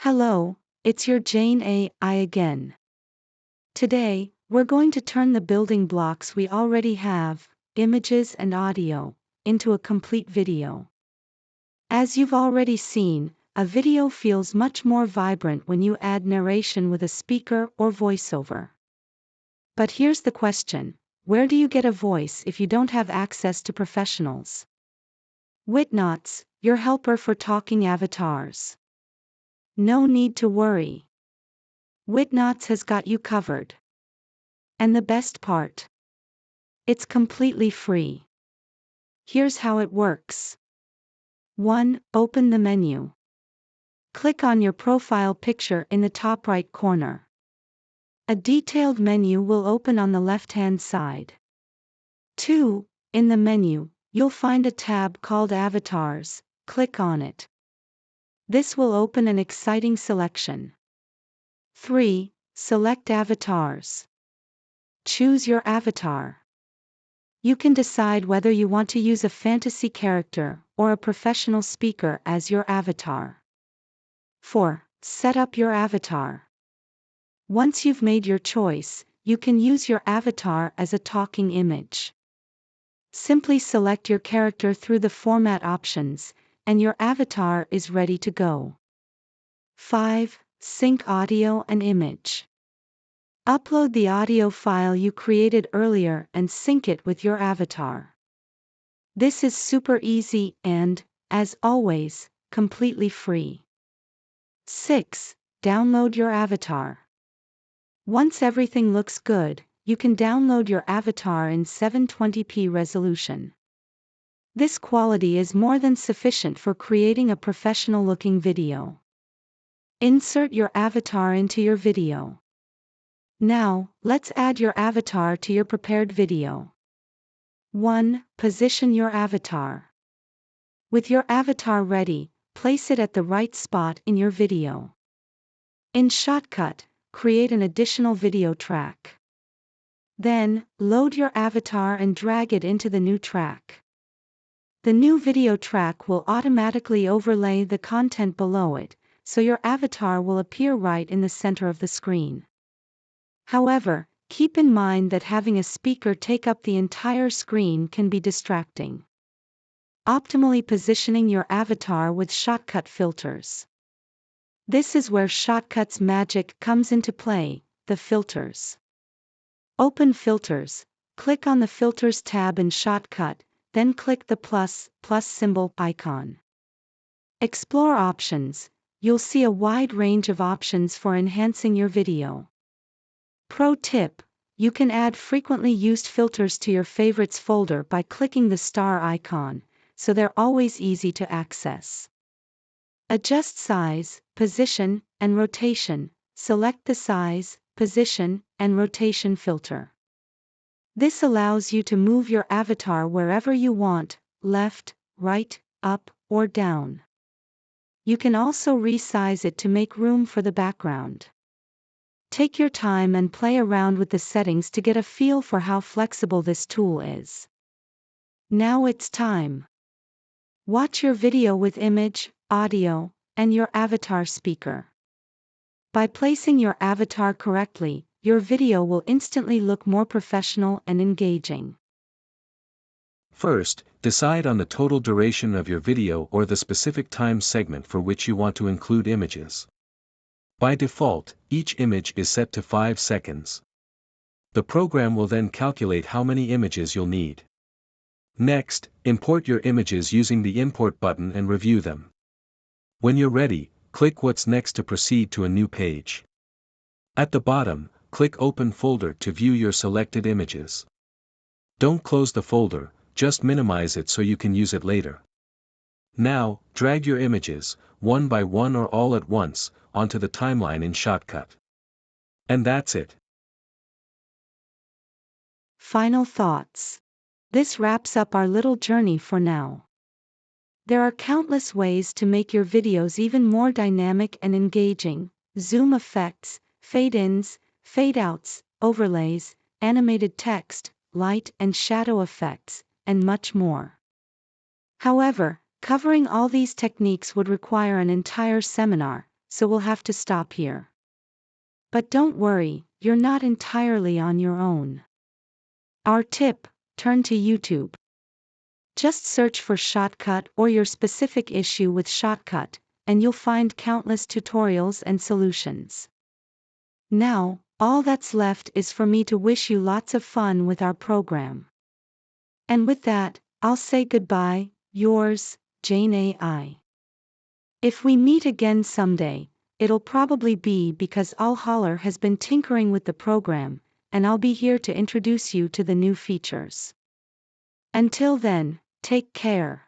Hello, it's your Jane AI again. Today, we're going to turn the building blocks we already have, images and audio, into a complete video. As you've already seen, a video feels much more vibrant when you add narration with a speaker or voiceover. But here's the question: where do you get a voice if you don't have access to professionals? Witnots, your helper for talking avatars. No need to worry. Witnots has got you covered. And the best part? It's completely free. Here's how it works. 1. Open the menu. Click on your profile picture in the top right corner. A detailed menu will open on the left-hand side. 2. In the menu, you'll find a tab called Avatars. Click on it. This will open an exciting selection. 3. Select Avatars. Choose your avatar. You can decide whether you want to use a fantasy character or a professional speaker as your avatar. 4. Set up your avatar. Once you've made your choice, you can use your avatar as a talking image. Simply select your character through the format options, and your avatar is ready to go. 5. Sync audio and image. Upload the audio file you created earlier and sync it with your avatar. This is super easy and, as always, completely free. 6. Download your avatar. Once everything looks good, you can download your avatar in 720p resolution. This quality is more than sufficient for creating a professional-looking video. Insert your avatar into your video. Now, let's add your avatar to your prepared video. 1. Position your avatar. With your avatar ready, place it at the right spot in your video. In Shotcut, create an additional video track. Then, load your avatar and drag it into the new track. The new video track will automatically overlay the content below it, so your avatar will appear right in the center of the screen. However, keep in mind that having a speaker take up the entire screen can be distracting. Optimally positioning your avatar with Shotcut filters. This is where Shotcut's magic comes into play, the filters. Open Filters, click on the Filters tab in Shotcut, then click the plus symbol icon. Explore Options, you'll see a wide range of options for enhancing your video. Pro tip: you can add frequently used filters to your favorites folder by clicking the star icon, so they're always easy to access. Adjust size, position, and rotation. Select the size, position, and rotation filter. This allows you to move your avatar wherever you want, left, right, up, or down. You can also resize it to make room for the background. Take your time and play around with the settings to get a feel for how flexible this tool is. Now it's time. Watch your video with image, audio, and your avatar speaker. By placing your avatar correctly, your video will instantly look more professional and engaging. First, decide on the total duration of your video or the specific time segment for which you want to include images. By default, each image is set to 5 seconds. The program will then calculate how many images you'll need. Next, import your images using the Import button and review them. When you're ready, click What's Next to proceed to a new page. At the bottom, click Open Folder to view your selected images. Don't close the folder, just minimize it so you can use it later. Now, drag your images, one by one or all at once, onto the timeline in Shotcut. And that's it. Final thoughts. This wraps up our little journey for now. There are countless ways to make your videos even more dynamic and engaging: zoom effects, fade-ins, fade-outs, overlays, animated text, light and shadow effects, and much more. However, covering all these techniques would require an entire seminar, so we'll have to stop here. But don't worry, you're not entirely on your own. Our tip: turn to YouTube. Just search for Shotcut or your specific issue with Shotcut, and you'll find countless tutorials and solutions. Now, all that's left is for me to wish you lots of fun with our program. And with that, I'll say goodbye, yours, Jane AI. If we meet again someday, it'll probably be because Holler has been tinkering with the program, and I'll be here to introduce you to the new features. Until then, take care.